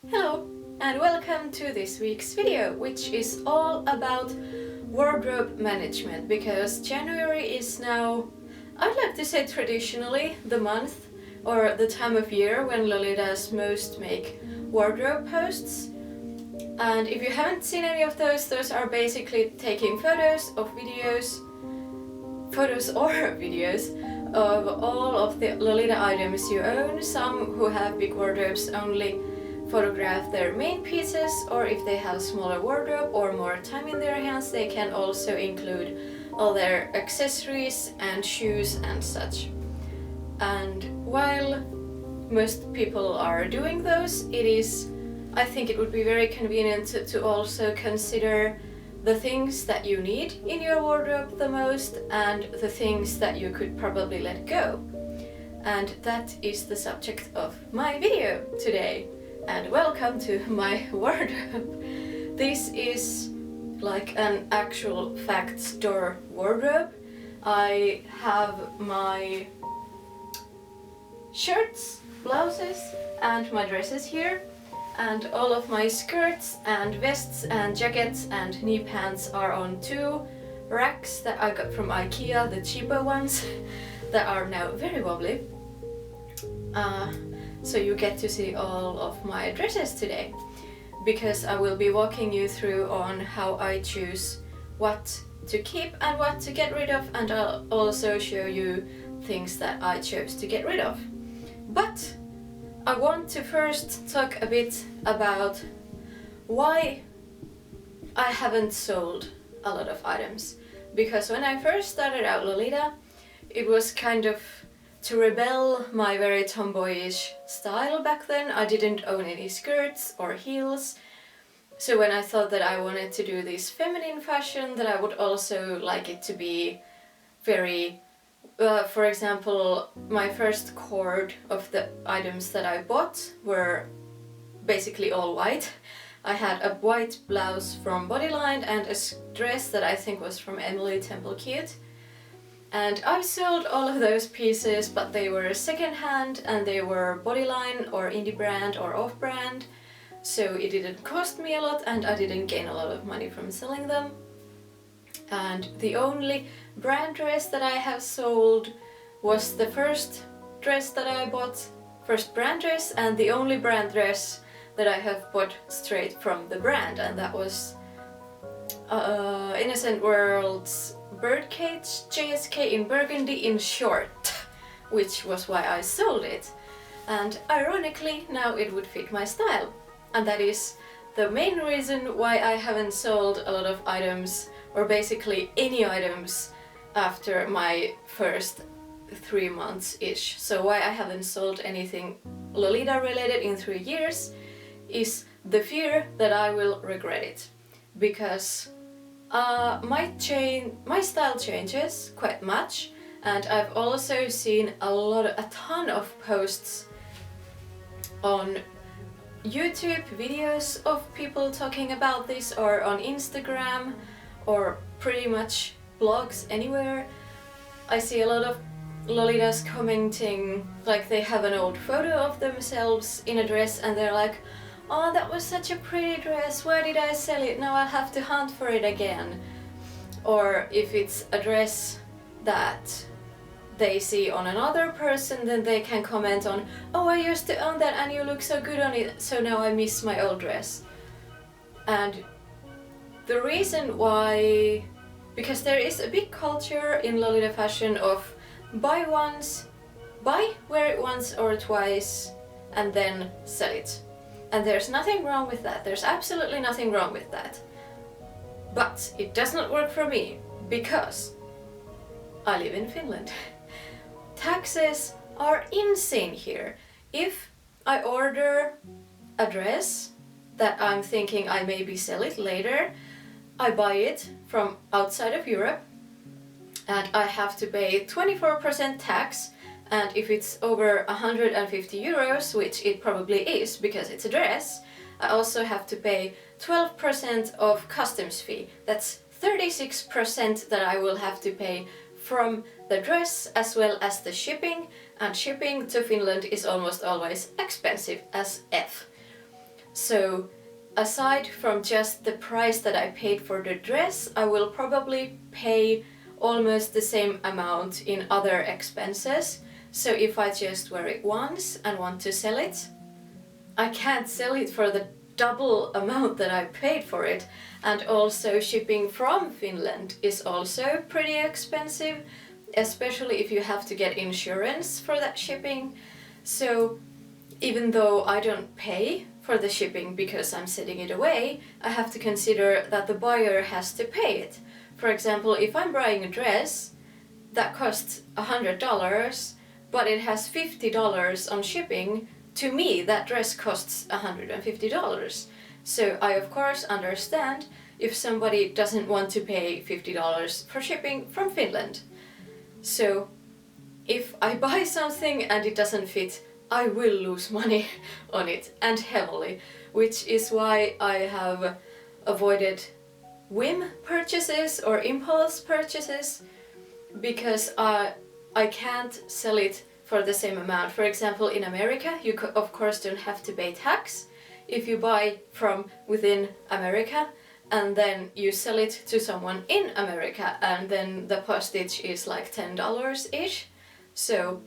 Hello and welcome to this week's video, which is all about wardrobe management, because January is now, I'd like to say traditionally, the month or the time of year when Lolitas most make wardrobe posts. And if you haven't seen any of those are basically taking photos or videos of all of the Lolita items you own. Some who have big wardrobes only photograph their main pieces, or if they have smaller wardrobe or more time in their hands, they can also include all their accessories and shoes and such. And while most people are doing those, I think it would be very convenient to also consider the things that you need in your wardrobe the most and the things that you could probably let go. And that is the subject of my video today. And welcome to my wardrobe. This is like an actual fact store wardrobe. I have my shirts, blouses and my dresses here, and all of my skirts and vests and jackets and knee pants are on two racks that I got from IKEA, the cheaper ones that are now very wobbly. So you get to see all of my dresses today, because I will be walking you through on how I choose what to keep and what to get rid of, and I'll also show you things that I chose to get rid of. But I want to first talk a bit about why I haven't sold a lot of items. Because when I first started out Lolita, it was kind of to rebel my very tomboyish style back then. I didn't own any skirts or heels. So when I thought that I wanted to do this feminine fashion, that I would also like it to be very for example, my first cord of the items that I bought were basically all white. I had a white blouse from Bodyline and a dress that I think was from Emily Temple Cute. And I've sold all of those pieces, but they were secondhand and they were Bodyline or indie brand or off-brand. So it didn't cost me a lot and I didn't gain a lot of money from selling them. And the only brand dress that I have sold was the first dress that I bought, first brand dress, and the only brand dress that I have bought straight from the brand, and that was Innocent World's Birdcage JSK in burgundy in short, which was why I sold it. And ironically, now it would fit my style. And that is the main reason why I haven't sold a lot of items, or basically any items, after my first 3 months-ish. So why I haven't sold anything Lolita related in 3 years is the fear that I will regret it. Because my style changes quite much, and I've also seen a ton of posts on YouTube videos of people talking about this, or on Instagram, or pretty much blogs anywhere. I see a lot of Lolitas commenting, like they have an old photo of themselves in a dress and they're like, "Oh, that was such a pretty dress, why did I sell it? Now I'll have to hunt for it again." Or if it's a dress that they see on another person, then they can comment on, "Oh, I used to own that and you look so good on it, so now I miss my old dress." And the reason why, because there is a big culture in Lolita fashion of buy, wear it once or twice, and then sell it. And there's nothing wrong with that, there's absolutely nothing wrong with that. But it does not work for me, because I live in Finland. Taxes are insane here. If I order a dress that I'm thinking I maybe sell it later, I buy it from outside of Europe and I have to pay 24% tax, and if it's over 150 euros, which it probably is because it's a dress, I also have to pay 12% of customs fee. That's 36% that I will have to pay from the dress as well as the shipping, and shipping to Finland is almost always expensive as F. So aside from just the price that I paid for the dress, I will probably pay almost the same amount in other expenses. So if I just wear it once and want to sell it, I can't sell it for the double amount that I paid for it. And also shipping from Finland is also pretty expensive, especially if you have to get insurance for that shipping. So even though I don't pay for the shipping because I'm sending it away, I have to consider that the buyer has to pay it. For example, if I'm buying a dress that costs $100, but it has $50 on shipping, to me that dress costs $150. So I of course understand if somebody doesn't want to pay $50 for shipping from Finland. So if I buy something and it doesn't fit, I will lose money on it, and heavily, which is why I have avoided whim purchases or impulse purchases, because I can't sell it for the same amount. For example, in America, you of course don't have to pay tax if you buy from within America and then you sell it to someone in America, and then the postage is like $10-ish. So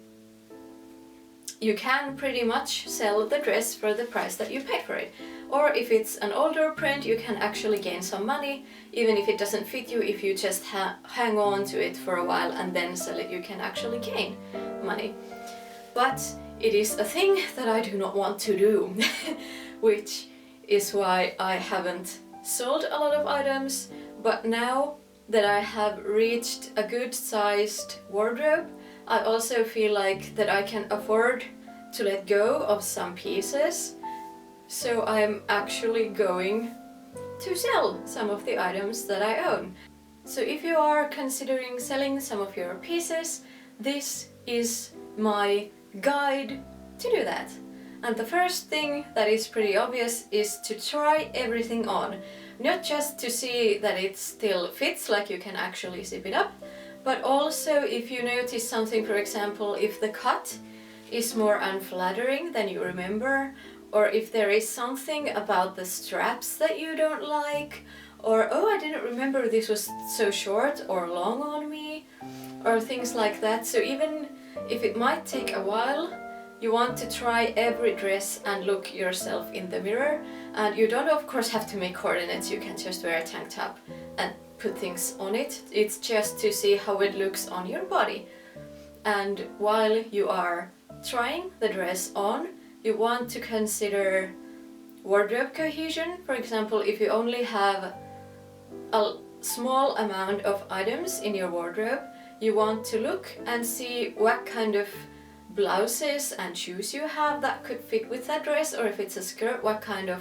you can pretty much sell the dress for the price that you paid for it. Or if it's an older print, you can actually gain some money, even if it doesn't fit you. If you just hang on to it for a while and then sell it, you can actually gain money. But it is a thing that I do not want to do, which is why I haven't sold a lot of items. But now that I have reached a good sized wardrobe, I also feel like that I can afford to let go of some pieces. So I'm actually going to sell some of the items that I own. So if you are considering selling some of your pieces, this is my guide to do that. And the first thing that is pretty obvious is to try everything on. Not just to see that it still fits, like you can actually zip it up, but also if you notice something, for example, if the cut is more unflattering than you remember, or if there is something about the straps that you don't like, or oh, I didn't remember this was so short or long on me, or things like that. So even if it might take a while, you want to try every dress and look yourself in the mirror. And you don't of course have to make coordinates, you can just wear a tank top and put things on it. It's just to see how it looks on your body. And while you are trying the dress on, you want to consider wardrobe cohesion. For example, if you only have a small amount of items in your wardrobe, you want to look and see what kind of blouses and shoes you have that could fit with that dress, or if it's a skirt, what kind of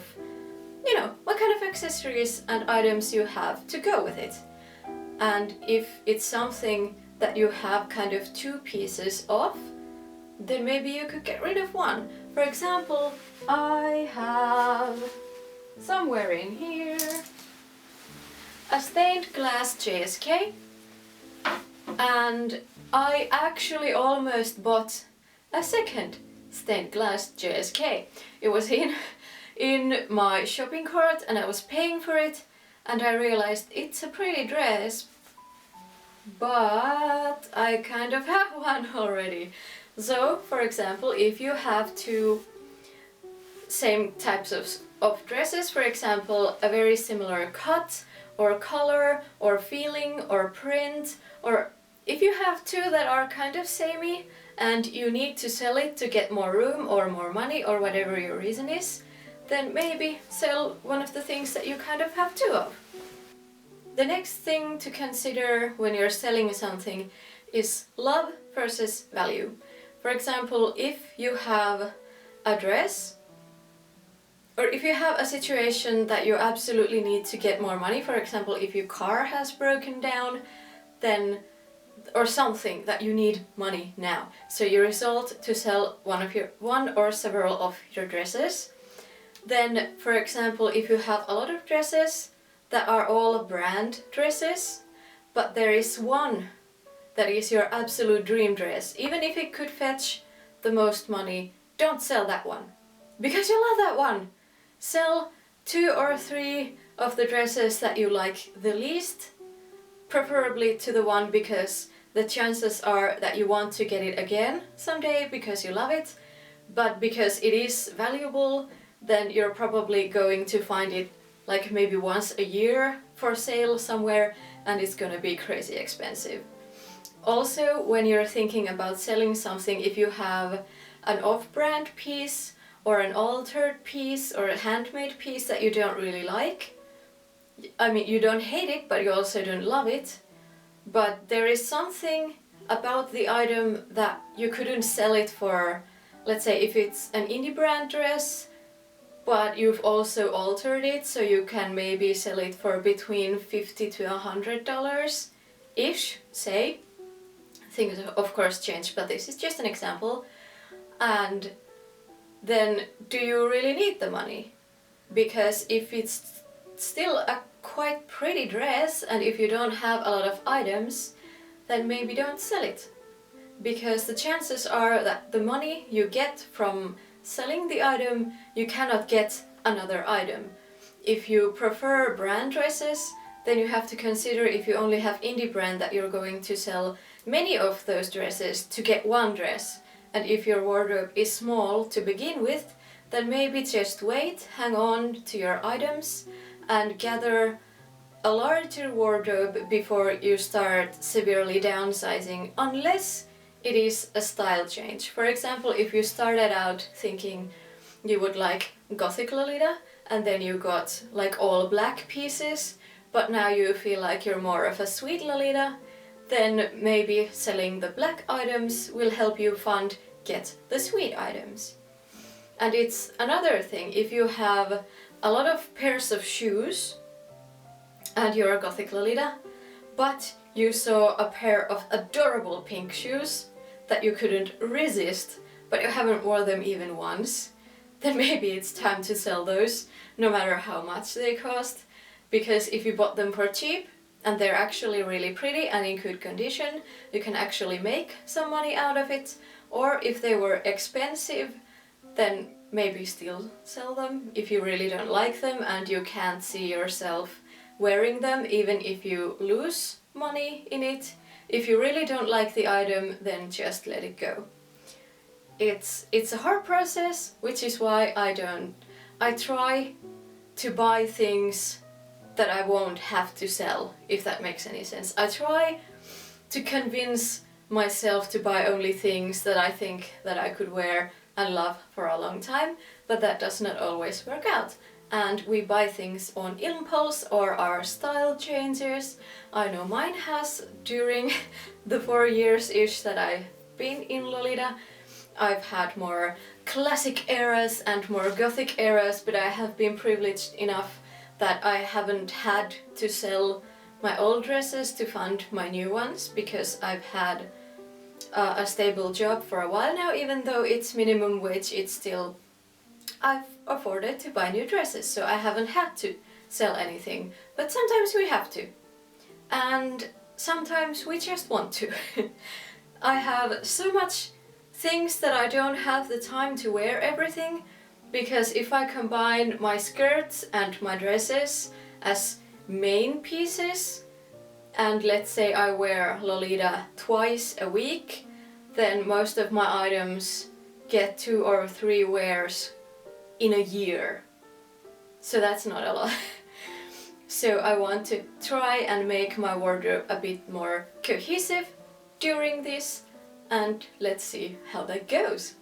accessories and items you have to go with it. And if it's something that you have kind of two pieces of, then maybe you could get rid of one. For example, I have somewhere in here a stained glass JSK, and I actually almost bought a second stained glass JSK. It was in my shopping cart and I was paying for it, and I realized it's a pretty dress, but I kind of have one already. So, for example, if you have two same types of dresses, for example, a very similar cut or color or feeling or print, or if you have two that are kind of samey and you need to sell it to get more room or more money or whatever your reason is, then maybe sell one of the things that you kind of have two of. The next thing to consider when you're selling something is love versus value. For example, if you have a dress, or if you have a situation that you absolutely need to get more money, for example, if your car has broken down, then, or something that you need money now, so you resort to sell one or several of your dresses, then, for example, if you have a lot of dresses that are all brand dresses, but there is one that is your absolute dream dress, even if it could fetch the most money, don't sell that one, because you love that one. sell 2 or 3 of the dresses that you like the least, preferably to the one because the chances are that you want to get it again someday because you love it, but because it is valuable, then you're probably going to find it like maybe once a year for sale somewhere, and it's gonna be crazy expensive. Also, when you're thinking about selling something, if you have an off-brand piece or an altered piece or a handmade piece that you don't really like, I mean, you don't hate it, but you also don't love it, but there is something about the item that you couldn't sell it for. Let's say if it's an indie brand dress, but you've also altered it, so you can maybe sell it for between $50 to $100 ish, say. Things of course change, but this is just an example. And then do you really need the money? Because if it's still a quite pretty dress and if you don't have a lot of items, then maybe don't sell it. Because the chances are that the money you get from selling the item, you cannot get another item. If you prefer brand dresses, then you have to consider if you only have indie brand that you're going to sell many of those dresses to get one dress. And if your wardrobe is small to begin with, then maybe just wait, hang on to your items and gather a larger wardrobe before you start severely downsizing, unless it is a style change. For example, if you started out thinking you would like Gothic Lolita and then you got like all black pieces, but now you feel like you're more of a sweet Lolita, then maybe selling the black items will help you get the sweet items. And it's another thing, if you have a lot of pairs of shoes and you're a Gothic Lolita, but you saw a pair of adorable pink shoes that you couldn't resist, but you haven't worn them even once, then maybe it's time to sell those, no matter how much they cost. Because if you bought them for cheap and they're actually really pretty and in good condition, you can actually make some money out of it. Or if they were expensive, then maybe still sell them if you really don't like them and you can't see yourself wearing them, even if you lose money in it. If you really don't like the item, then just let it go. It's a hard process, which is why I try to buy things that I won't have to sell, if that makes any sense. I try to convince myself to buy only things that I think that I could wear and love for a long time, but that does not always work out. And we buy things on impulse or are style changers. I know mine has during the 4 years-ish that I've been in Lolita. I've had more classic eras and more Gothic eras, but I have been privileged enough that I haven't had to sell my old dresses to fund my new ones, because I've had a stable job for a while now. Even though it's minimum wage, it's still, I've afforded to buy new dresses, so I haven't had to sell anything. But sometimes we have to, and sometimes we just want to. I have so much things that I don't have the time to wear everything, because if I combine my skirts and my dresses as main pieces, and let's say I wear Lolita twice a week, then most of my items get 2 or 3 wears in a year. So that's not a lot. So I want to try and make my wardrobe a bit more cohesive during this, and let's see how that goes.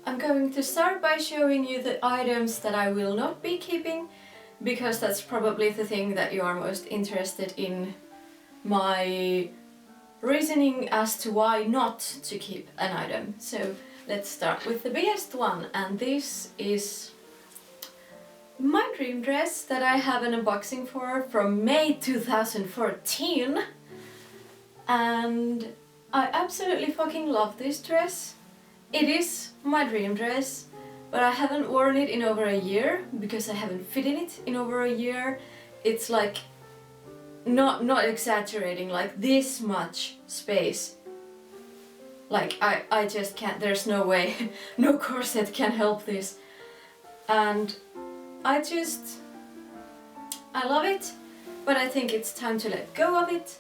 I'm going to start by showing you the items that I will not be keeping, because that's probably the thing that you are most interested in, my reasoning as to why not to keep an item. So let's start with the biggest one, and this is my dream dress that I have an unboxing for from May 2014, and I absolutely fucking love this dress. It is my dream dress, but I haven't worn it in over a year because I haven't fit in it in over a year. It's like, not exaggerating, like this much space. Like I just can't, there's no way, no corset can help this. And I love it, but I think it's time to let go of it,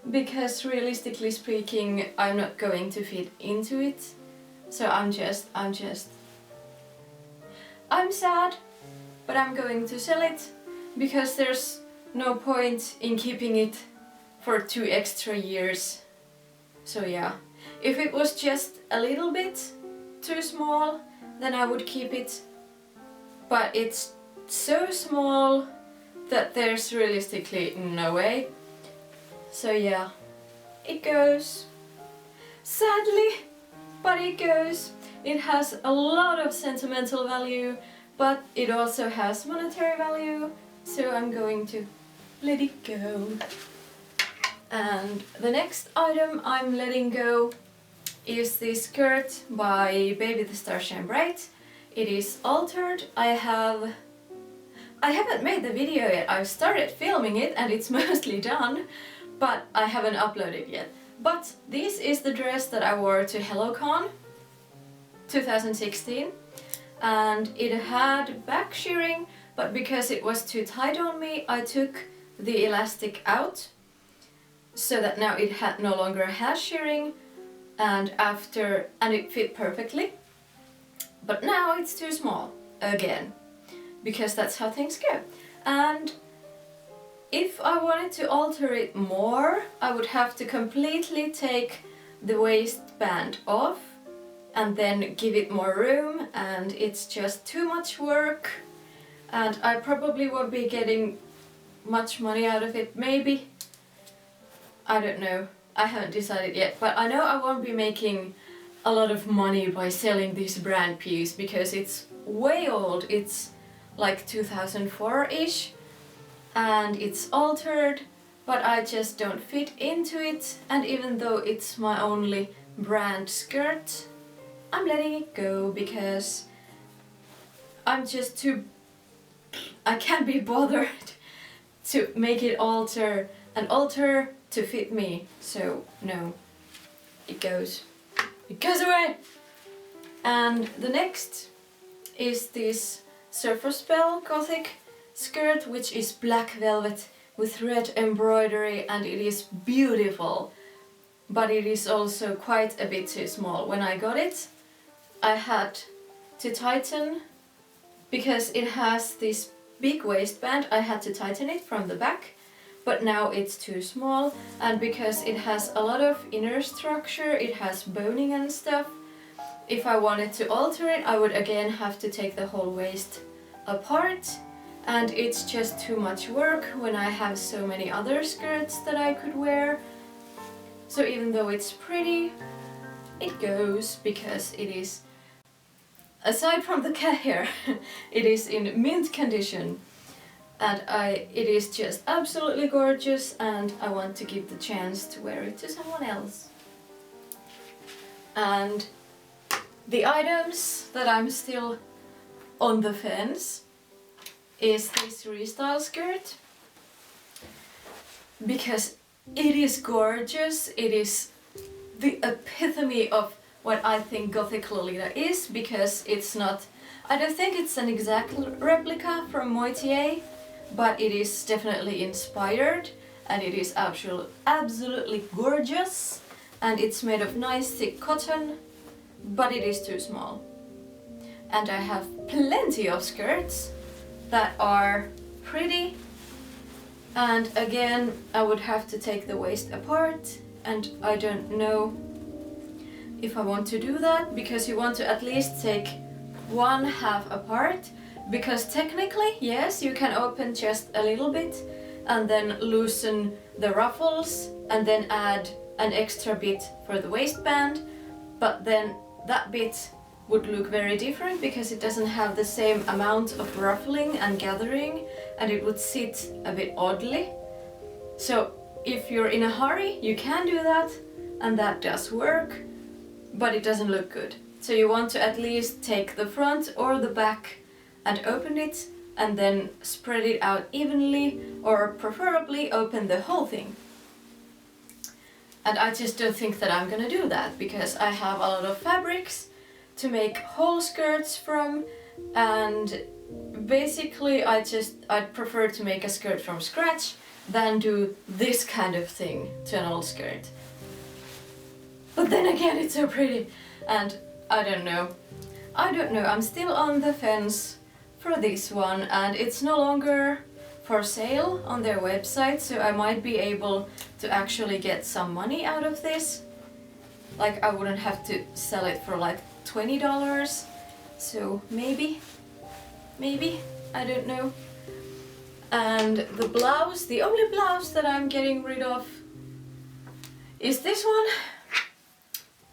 because realistically speaking, I'm not going to fit into it. So I'm sad, but I'm going to sell it, because there's no point in keeping it for 2 extra years. So yeah, if it was just a little bit too small, then I would keep it, but it's so small that there's realistically no way. So yeah, it goes. Sadly, but it goes. It has a lot of sentimental value, but it also has monetary value, so I'm going to let it go. And the next item I'm letting go is this skirt by Baby the Star Shine Bright. It is altered. I haven't made the video yet. I've started filming it and it's mostly done, but I haven't uploaded yet. But this is the dress that I wore to HelloCon 2016, and it had back shearing, but because it was too tight on me, I took the elastic out, so that now it no longer has shearing, and it fit perfectly. But now it's too small again, because that's how things go. And if I wanted to alter it more, I would have to completely take the waistband off and then give it more room, and it's just too much work, and I probably won't be getting much money out of it. Maybe, I don't know, I haven't decided yet, but I know I won't be making a lot of money by selling this brand piece, because it's way old. It's like 2004-ish, and it's altered, but I just don't fit into it, and even though it's my only brand skirt, I'm letting it go, because I can't be bothered to make it alter to fit me. So no, it goes away. And the next is this Surfer Spell Gothic skirt, which is black velvet with red embroidery, and it is beautiful, but it is also quite a bit too small. When I got it, I had to tighten, because it has this big waistband, I had to tighten it from the back, but now it's too small, and because it has a lot of inner structure, it has boning and stuff, if I wanted to alter it, I would again have to take the whole waist apart, and it's just too much work when I have so many other skirts that I could wear. So even though it's pretty, it goes, because it is, aside from the cat hair, it is in mint condition, and it is just absolutely gorgeous, and I want to give the chance to wear it to someone else. And the items that I'm still on the fence is this restyle skirt, because it is gorgeous. It is the epitome of what I think Gothic Lolita is, because it's not, I don't think it's an exact replica from Moitié, but it is definitely inspired, and it is absolutely gorgeous, and it's made of nice thick cotton, but it is too small. And I have plenty of skirts that are pretty, and again I would have to take the waist apart, and I don't know if I want to do that, because you want to at least take one half apart, because technically, yes, you can open just a little bit and then loosen the ruffles and then add an extra bit for the waistband, but then that bit would look very different, because it doesn't have the same amount of ruffling and gathering, and it would sit a bit oddly. So if you're in a hurry, you can do that, and that does work, but it doesn't look good. So you want to at least take the front or the back and open it, and then spread it out evenly, or preferably open the whole thing. And I just don't think that I'm gonna do that, because I have a lot of fabrics to make whole skirts from, and basically I'd prefer to make a skirt from scratch than do this kind of thing to an old skirt. But then again, it's so pretty, and I don't know, I'm still on the fence for this one, and it's no longer for sale on their website, so I might be able to actually get some money out of this. Like, I wouldn't have to sell it for like $20, so maybe, I don't know. And the blouse, the only blouse that I'm getting rid of is this one,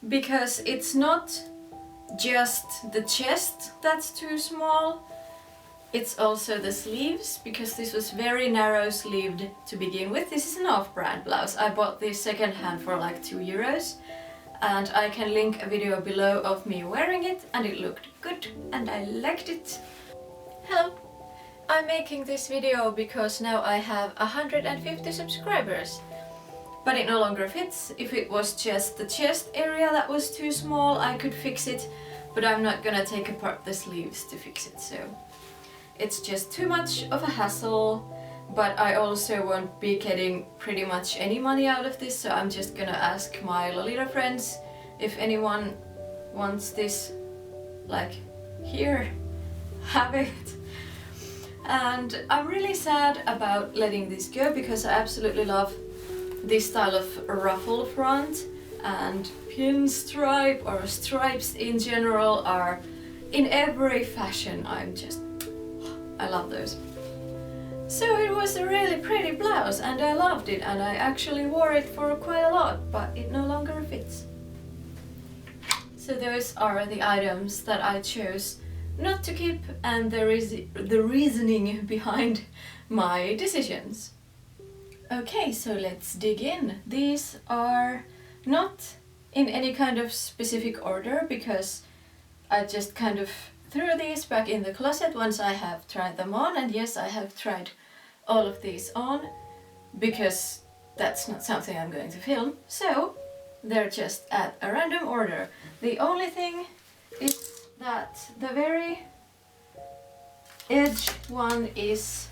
because it's not just the chest that's too small, it's also the sleeves, because this was very narrow sleeved to begin with. This is an off-brand blouse. I bought this second-hand for like €2, and I can link a video below of me wearing it, and it looked good and I liked it. Hello! I'm making this video because now I have 150 subscribers. But it no longer fits. If it was just the chest area that was too small, I could fix it, but I'm not gonna take apart the sleeves to fix it, so it's just too much of a hassle. But I also won't be getting pretty much any money out of this, so I'm just gonna ask my Lolita friends if anyone wants this, like, here, have it. And I'm really sad about letting this go, because I absolutely love this style of ruffle front, and pinstripe or stripes in general are in every fashion. I love those. So it was a really pretty blouse and I loved it, and I actually wore it for quite a lot, but it no longer fits. So those are the items that I chose not to keep, and the reasoning behind my decisions. Okay, so let's dig in. These are not in any kind of specific order, because I just kind of threw these back in the closet once I have tried them on, and yes, I have tried all of these on, because that's not something I'm going to film, so they're just at a random order. The only thing is that the very edge one is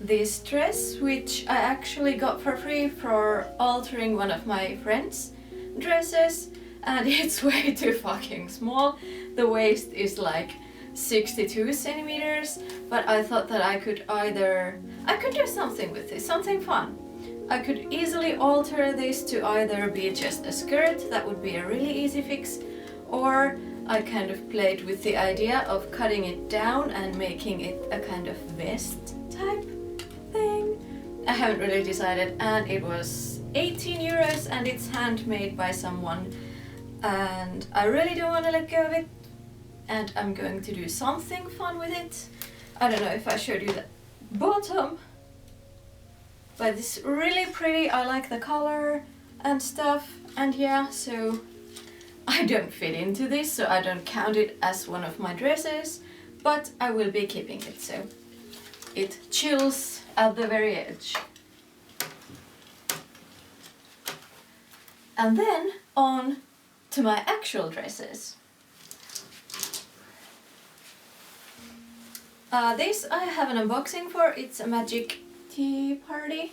this dress, which I actually got for free for altering one of my friend's dresses, and it's way too fucking small. The waist is like 62 centimeters, but I thought that I could do something with this, something fun. I could easily alter this to either be just a skirt, that would be a really easy fix, or I kind of played with the idea of cutting it down and making it a kind of vest type thing. I haven't really decided, and it was 18 euros and it's handmade by someone, and I really don't want to let go of it, and I'm going to do something fun with it. I don't know if I showed you the bottom, but it's really pretty. I like the color and stuff, and yeah, so I don't fit into this, so I don't count it as one of my dresses, but I will be keeping it, so it chills at the very edge. And then on to my actual dresses. This I have an unboxing for. It's a Magic Tea Party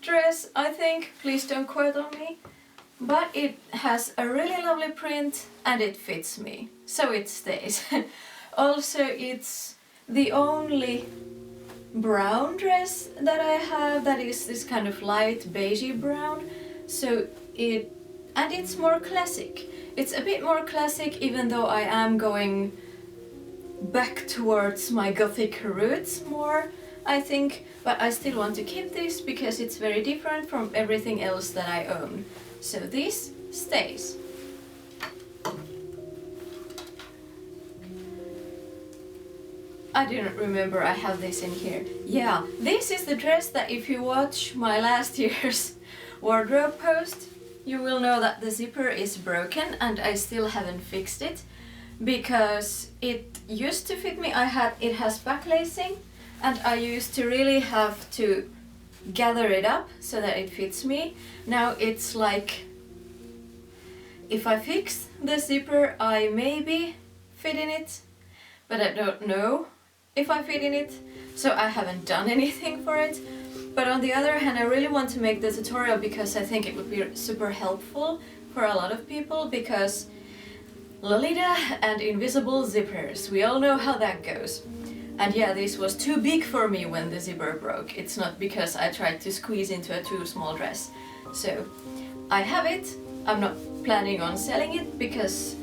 dress, I think. Please don't quote on me. But it has a really lovely print and it fits me, so it stays. Also, it's the only brown dress that I have that is this kind of light beigey brown, so it's more classic. It's a bit more classic, even though I am going back towards my gothic roots more, I think, but I still want to keep this because it's very different from everything else that I own. So this stays. I didn't remember I have this in here. Yeah, this is the dress that if you watch my last year's wardrobe post, you will know that the zipper is broken and I still haven't fixed it, because it used to fit me. It has backlacing, and I used to really have to gather it up so that it fits me. Now it's like, if I fix the zipper, I maybe fit in it, but I don't know if I fit in it, so I haven't done anything for it. But on the other hand, I really want to make the tutorial because I think it would be super helpful for a lot of people, because Lolita and invisible zippers, we all know how that goes. And yeah, this was too big for me when the zipper broke. It's not because I tried to squeeze into a too small dress. So I have it. I'm not planning on selling it because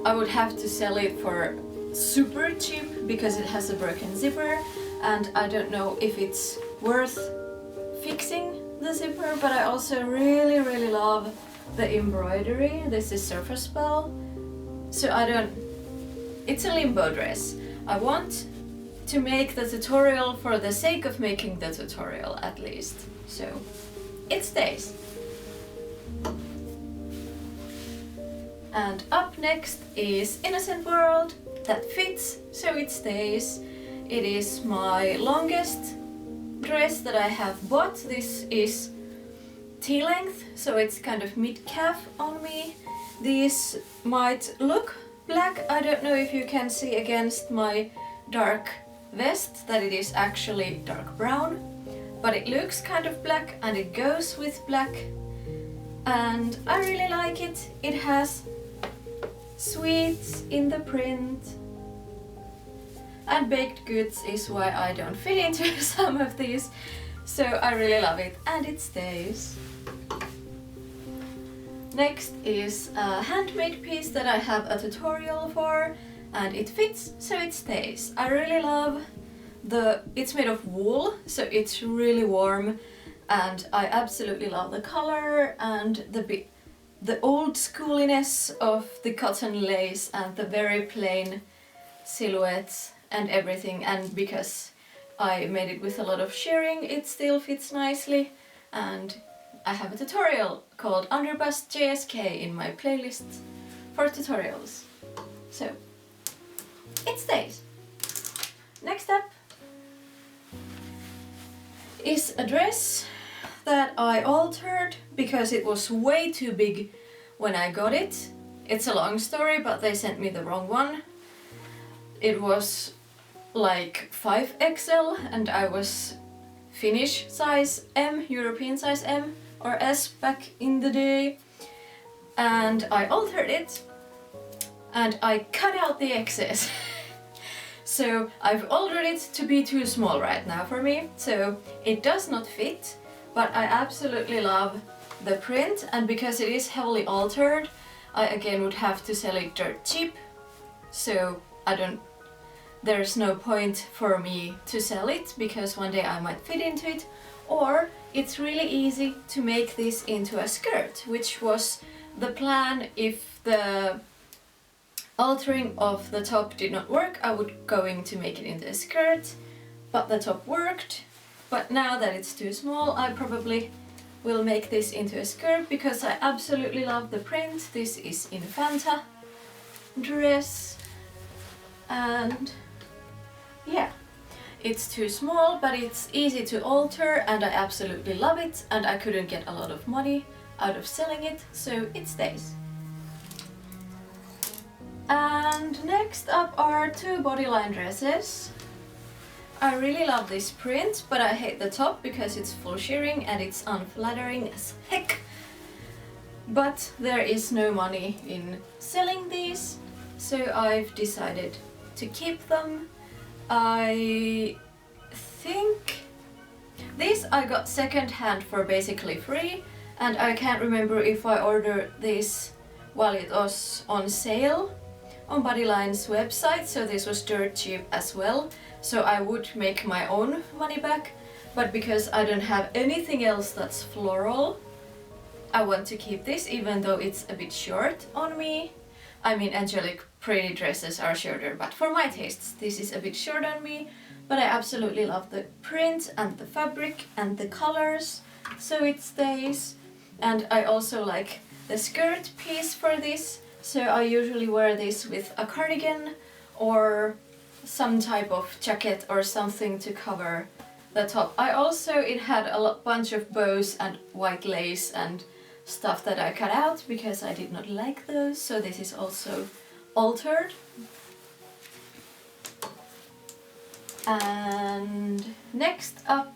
I would have to sell it for super cheap because it has a broken zipper, and I don't know if it's worth fixing the zipper. But I also really love the embroidery. This is Surface Spell. So it's a limbo dress. I want to make the tutorial for the sake of making the tutorial, at least. So it stays. And up next is Innocent World. That fits, so it stays. It is my longest dress that I have bought. This is T-length, so it's kind of mid-calf on me. These might look black. I don't know if you can see against my dark vest that it is actually dark brown, but it looks kind of black and it goes with black, and I really like it. It has sweets in the print, and baked goods is why I don't fit into some of these, so I really love it and it stays. Next is a handmade piece that I have a tutorial for, and it fits, so it stays. I really love it's made of wool, so it's really warm, and I absolutely love the color and the old schooliness of the cotton lace and the very plain silhouettes and everything. And because I made it with a lot of shirring, it still fits nicely, and I have a tutorial called Underbust JSK in my playlist for tutorials. So it stays. Next up is a dress that I altered because it was way too big when I got it. It's a long story, but they sent me the wrong one. It was like 5XL and I was Finnish size M, European size M or S back in the day, and I altered it and I cut out the excess. So I've altered it to be too small right now for me, so it does not fit, but I absolutely love the print, and because it is heavily altered, I again would have to sell it dirt cheap, so there's no point for me to sell it because one day I might fit into it. Or it's really easy to make this into a skirt, which was the plan. If the altering of the top did not work, I would going to make it into a skirt, but the top worked. But now that it's too small, I probably will make this into a skirt because I absolutely love the print. This is Infanta dress, and yeah, it's too small, but it's easy to alter and I absolutely love it, and I couldn't get a lot of money out of selling it, so it stays. And next up are two bodyline dresses. I really love this print, but I hate the top because it's full shirring and it's unflattering as heck. But there is no money in selling these, so I've decided to keep them. I think these I got second hand for basically free, and I can't remember if I ordered this while it was on sale on Bodyline's website, so this was dirt cheap as well, so I would make my own money back, but because I don't have anything else that's floral, I want to keep this even though it's a bit short on me. I mean, angelic pretty dresses are shorter, but for my tastes this is a bit short on me, but I absolutely love the print and the fabric and the colors, so it stays. And I also like the skirt piece for this, so I usually wear this with a cardigan or some type of jacket or something to cover the top. It had a bunch of bows and white lace and stuff that I cut out because I did not like those, so this is also altered. And next up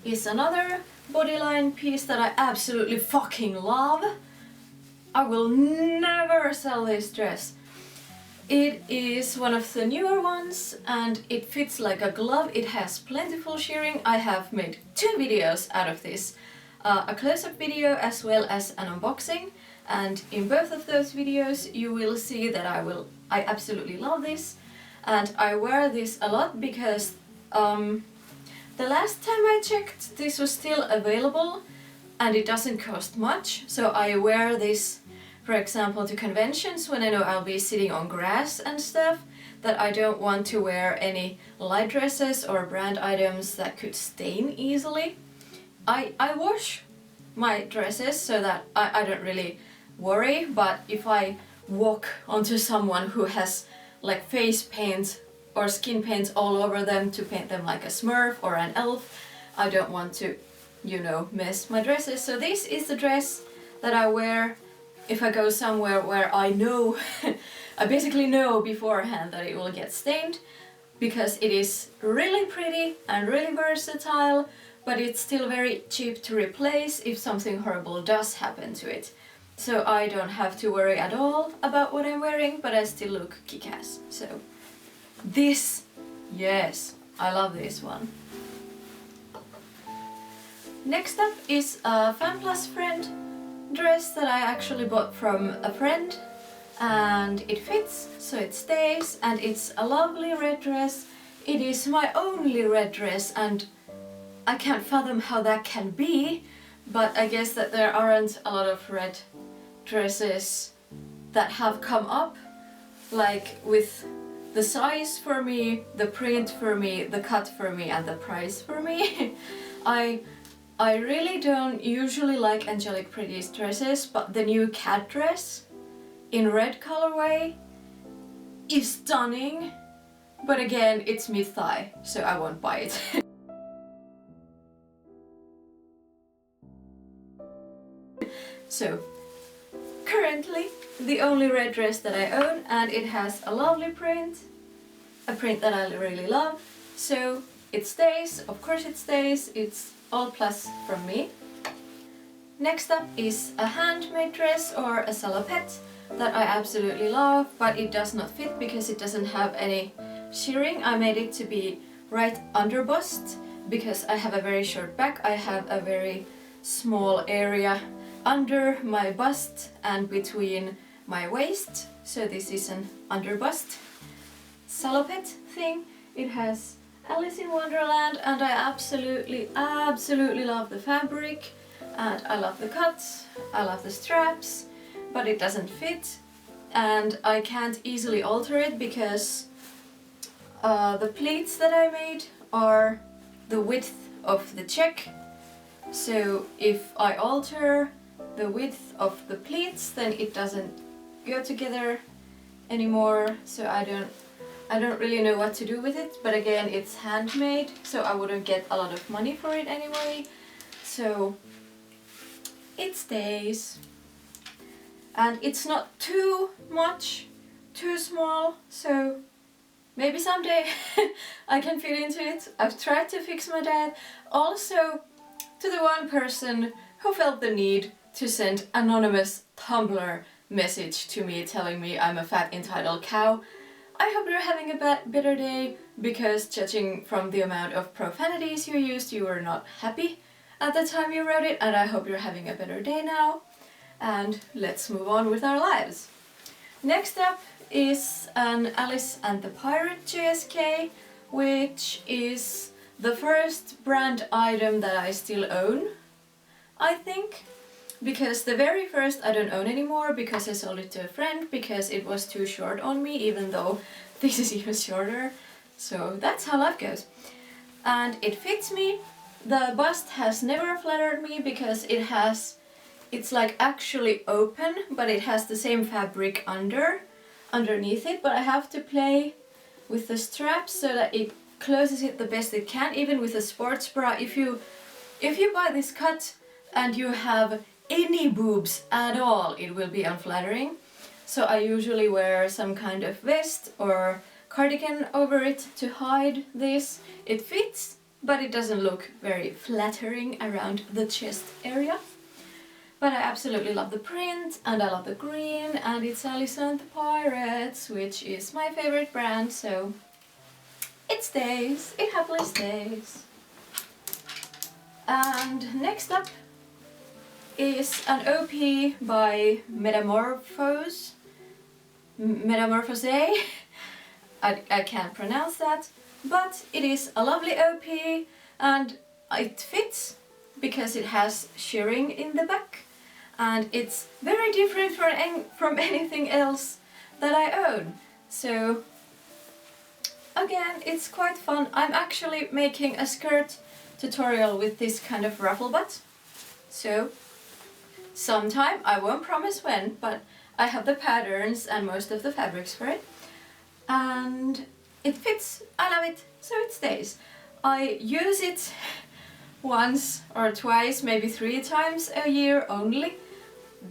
is another bodyline piece that I absolutely fucking love. I will never sell this dress. It is one of the newer ones and it fits like a glove. It has plentiful shearing. I have made 2 videos out of this. A close-up video as well as an unboxing, and in both of those videos you will see that I absolutely love this, and I wear this a lot because the last time I checked this was still available and it doesn't cost much, so I wear this for example to conventions when I know I'll be sitting on grass and stuff, that I don't want to wear any light dresses or brand items that could stain easily. I wash my dresses so that I don't really worry, but if I walk onto someone who has like face paint or skin paint all over them to paint them like a Smurf or an elf, I don't want to, you know, mess my dresses. So this is the dress that I wear if I go somewhere where I know, I basically know beforehand that it will get stained, because it is really pretty and really versatile, but it's still very cheap to replace if something horrible does happen to it. So I don't have to worry at all about what I'm wearing, but I still look kick-ass. So this, yes, I love this one. Next up is a Fan Plus Friend dress that I actually bought from a friend, and it fits, so it stays, and it's a lovely red dress. It is my only red dress, and I can't fathom how that can be, but I guess that there aren't a lot of red dresses that have come up, like with the size for me, the print for me, the cut for me, and the price for me. I really don't usually like Angelic Pretty's dresses, but the new cat dress in red colorway is stunning, but again, it's mid-thigh, so I won't buy it. So, currently the only red dress that I own, and it has a lovely print, a print that I really love, so it stays, of course it stays, it's all plus from me. Next up is a handmade dress or a salopette that I absolutely love, but it does not fit because it doesn't have any shearing. I made it to be right under bust because I have a very short back. I have a very small area under my bust and between my waist, so this is an under bust salopette thing. It has Alice in Wonderland, and I absolutely love the fabric, and I love the cuts, I love the straps, but it doesn't fit and I can't easily alter it because the pleats that I made are the width of the check, so if I alter the width of the pleats then it doesn't go together anymore, so I don't really know what to do with it, but again it's handmade, so I wouldn't get a lot of money for it anyway, so it stays. And it's not too much, too small, so maybe someday I can fit into it. I've tried to fix my dad. Also, to the one person who felt the need to send anonymous Tumblr message to me telling me I'm a fat entitled cow, I hope you're having a better day, because judging from the amount of profanities you used, you were not happy at the time you wrote it, and I hope you're having a better day now. And let's move on with our lives. Next up is an Alice and the Pirate JSK, which is the first brand item that I still own, I think. Because the very first I don't own anymore because I sold it to a friend because it was too short on me, even though this is even shorter. So that's how life goes. And it fits me. The bust has never flattered me because it's like actually open, but it has the same fabric underneath it, but I have to play with the straps so that it closes it the best it can, even with a sports bra. If you buy this cut and you have any boobs at all, it will be unflattering. So I usually wear some kind of vest or cardigan over it to hide this. It fits, but it doesn't look very flattering around the chest area. But I absolutely love the print, and I love the green, and it's Alison and the Pirates, which is my favorite brand, so it stays, it happily stays. And next up is an OP by Metamorphose. I can't pronounce that, but it is a lovely OP, and it fits because it has shirring in the back, and it's very different from anything else that I own. So again, it's quite fun. I'm actually making a skirt tutorial with this kind of ruffle butt, so sometime, I won't promise when, but I have the patterns and most of the fabrics for it, and it fits. I love it, so it stays. I use it once or twice, maybe 3 times a year only,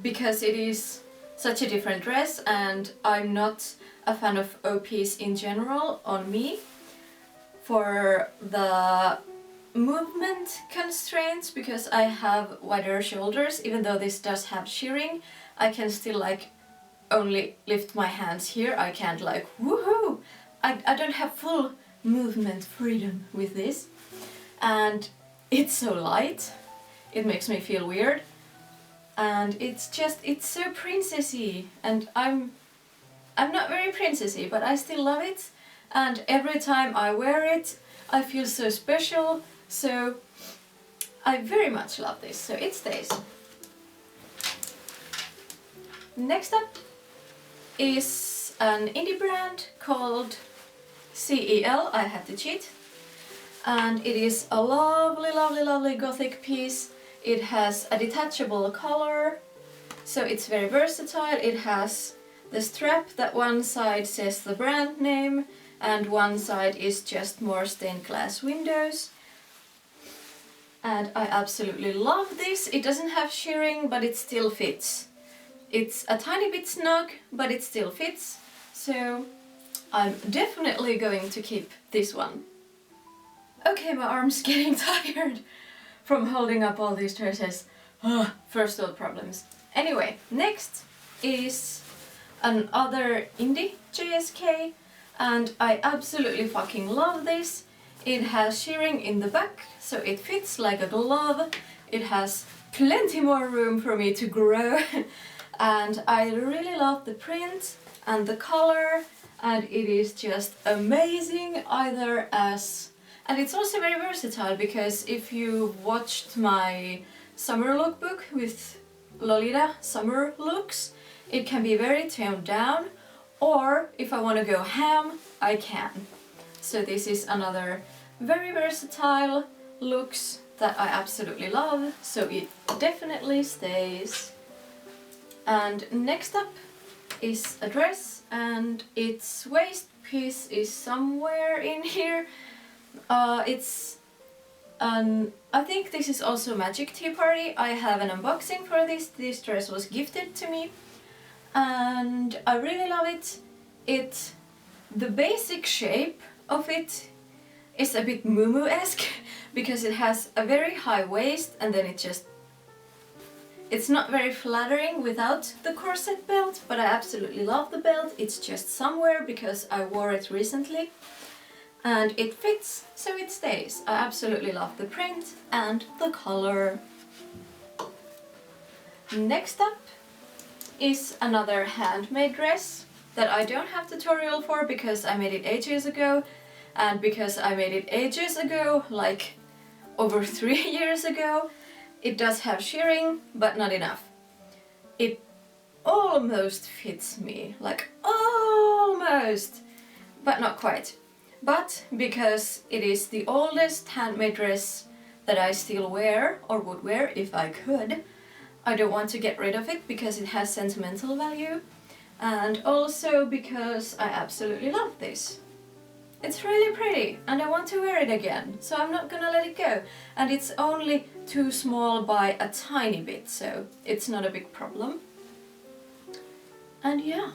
because it is such a different dress, and I'm not a fan of OPs in general on me for the movement constraints, because I have wider shoulders. Even though this does have shirring, I can still like only lift my hands here. I can't like woohoo! I don't have full movement freedom with this, and it's so light, it makes me feel weird, and it's so princessy, and I'm not very princessy, but I still love it, and every time I wear it I feel so special, so I very much love this, so it stays. Next up is an indie brand called CEL, I had to cheat, and it is a lovely, lovely, lovely gothic piece. It has a detachable collar, so it's very versatile. It has the strap that one side says the brand name and one side is just more stained glass windows. And I absolutely love this. It doesn't have shirring, but it still fits. It's a tiny bit snug, but it still fits, so I'm definitely going to keep this one. Okay, my arm's getting tired from holding up all these dresses. First world problems. Anyway, next is another indie JSK, and I absolutely fucking love this. It has shirring in the back, so it fits like a glove. It has plenty more room for me to grow, and I really love the print and the color, and it is just amazing either as... And it's also very versatile, because if you watched my summer lookbook with Lolita summer looks, it can be very toned down, or if I want to go ham, I can. So this is another very versatile looks that I absolutely love, so it definitely stays. And next up is a dress, and its waist piece is somewhere in here. I think this is also Magic Tea Party. I have an unboxing for this. This dress was gifted to me, and I really love it. The basic shape of it is a bit muumuu-esque because it has a very high waist, and then it's not very flattering without the corset belt, but I absolutely love the belt. It's just somewhere because I wore it recently. And it fits, so it stays. I absolutely love the print and the color. Next up is another handmade dress that I don't have tutorial for because I made it ages ago, and because I made it ages ago, like over 3 years ago, it does have shirring, but not enough. It almost fits me, like almost, but not quite. But because it is the oldest handmade dress that I still wear, or would wear if I could, I don't want to get rid of it because it has sentimental value, and also because I absolutely love this. It's really pretty and I want to wear it again, so I'm not gonna let it go. And it's only too small by a tiny bit, so it's not a big problem. And yeah,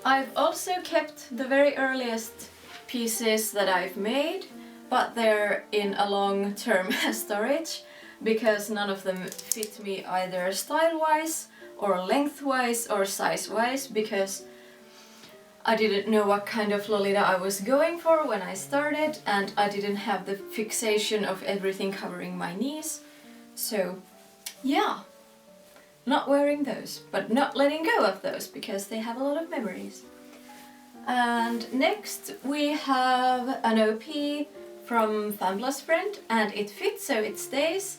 I've also kept the very earliest pieces that I've made, but they're in a long-term storage because none of them fit me either style-wise or length-wise or size-wise, because I didn't know what kind of Lolita I was going for when I started, and I didn't have the fixation of everything covering my knees. So yeah, not wearing those, but not letting go of those because they have a lot of memories. And next we have an OP from Famblus Friend, and it fits so it stays.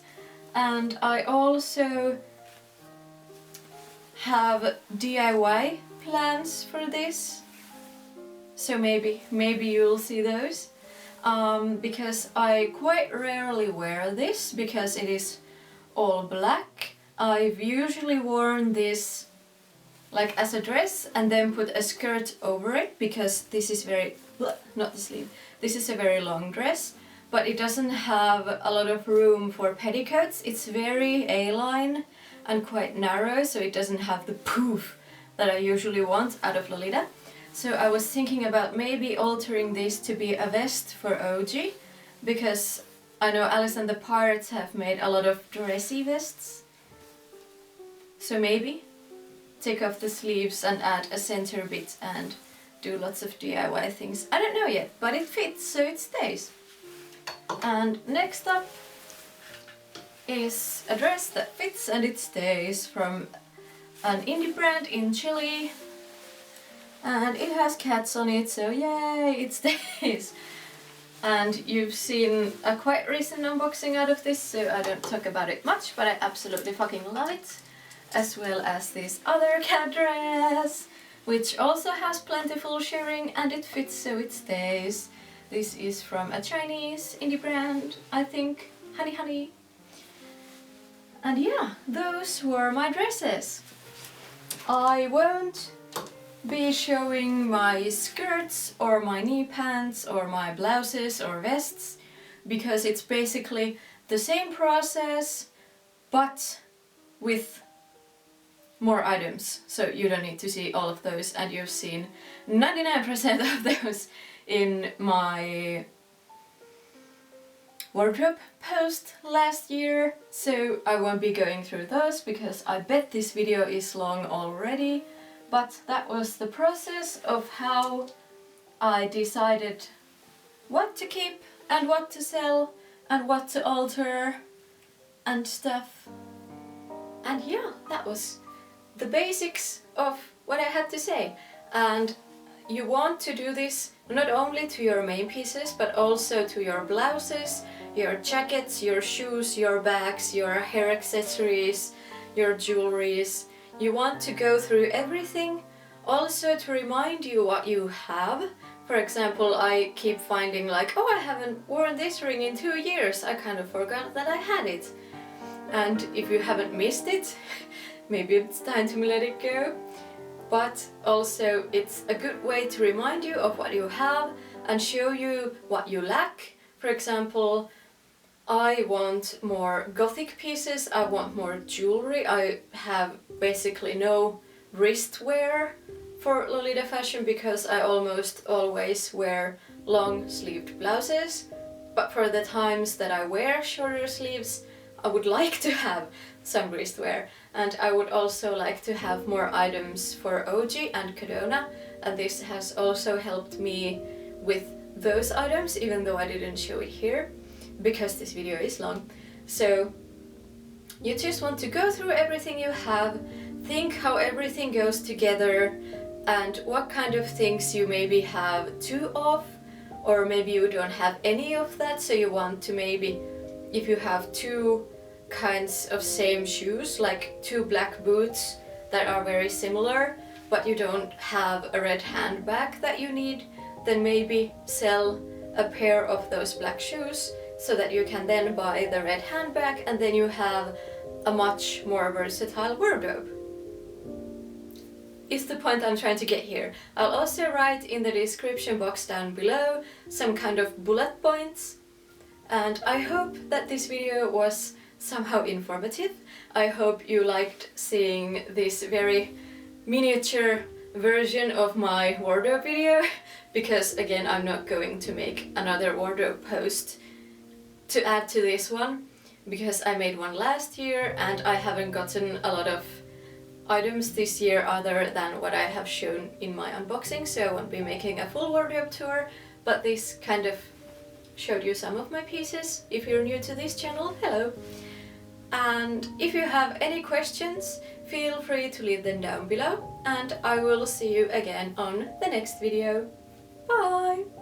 And I also have DIY plans for this, so maybe you'll see those, because I quite rarely wear this because it is all black. I've usually worn this like as a dress and then put a skirt over it, because this is very, not the sleeve, this is a very long dress, but it doesn't have a lot of room for petticoats. It's very A-line and quite narrow, so it doesn't have the poof that I usually want out of Lolita. So I was thinking about maybe altering this to be a vest for OG, because I know Alice and the Pirates have made a lot of dressy vests. So maybe take off the sleeves and add a center bit and do lots of DIY things. I don't know yet, but it fits, so it stays. And next up is a dress that fits and it stays, from an indie brand in Chile. And it has cats on it, so yay, it stays. And you've seen a quite recent unboxing out of this, so I don't talk about it much, but I absolutely fucking love it. As well as this other cat dress, which also has plentiful shirring and it fits so it stays. This is from a Chinese indie brand, I think, Honey Honey. And yeah, those were my dresses. I won't be showing my skirts or my knee pants or my blouses or vests, because it's basically the same process but with more items, so you don't need to see all of those, and you've seen 99% of those in my wardrobe post last year, so I won't be going through those because I bet this video is long already. But that was the process of how I decided what to keep and what to sell and what to alter and stuff. And yeah, that was the basics of what I had to say. And you want to do this not only to your main pieces, but also to your blouses, your jackets, your shoes, your bags, your hair accessories, your jewelries. You want to go through everything, also to remind you what you have. For example, I keep finding like, oh, I haven't worn this ring in 2 years, I kind of forgot that I had it. And if you haven't missed it, maybe it's time to let it go. But also it's a good way to remind you of what you have and show you what you lack. For example, I want more gothic pieces, I want more jewelry. I have basically no wristwear for Lolita fashion because I almost always wear long sleeved blouses. But for the times that I wear shorter sleeves, I would like to have some wristwear. And I would also like to have more items for OG and Cadona. And this has also helped me with those items, even though I didn't show it here, because this video is long. So you just want to go through everything you have, think how everything goes together and what kind of things you maybe have two of, or maybe you don't have any of that, so you want to maybe, if you have two kinds of same shoes, like two black boots that are very similar, but you don't have a red handbag that you need, then maybe sell a pair of those black shoes so that you can then buy the red handbag, and then you have a much more versatile wardrobe. Is the point I'm trying to get here. I'll also write in the description box down below some kind of bullet points, and I hope that this video was somehow informative. I hope you liked seeing this very miniature version of my wardrobe video because again I'm not going to make another wardrobe post to add to this one because I made one last year and I haven't gotten a lot of items this year other than what I have shown in my unboxing, so I won't be making a full wardrobe tour, but this kind of showed you some of my pieces. If you're new to this channel, hello! And if you have any questions, feel free to leave them down below and I will see you again on the next video. Bye!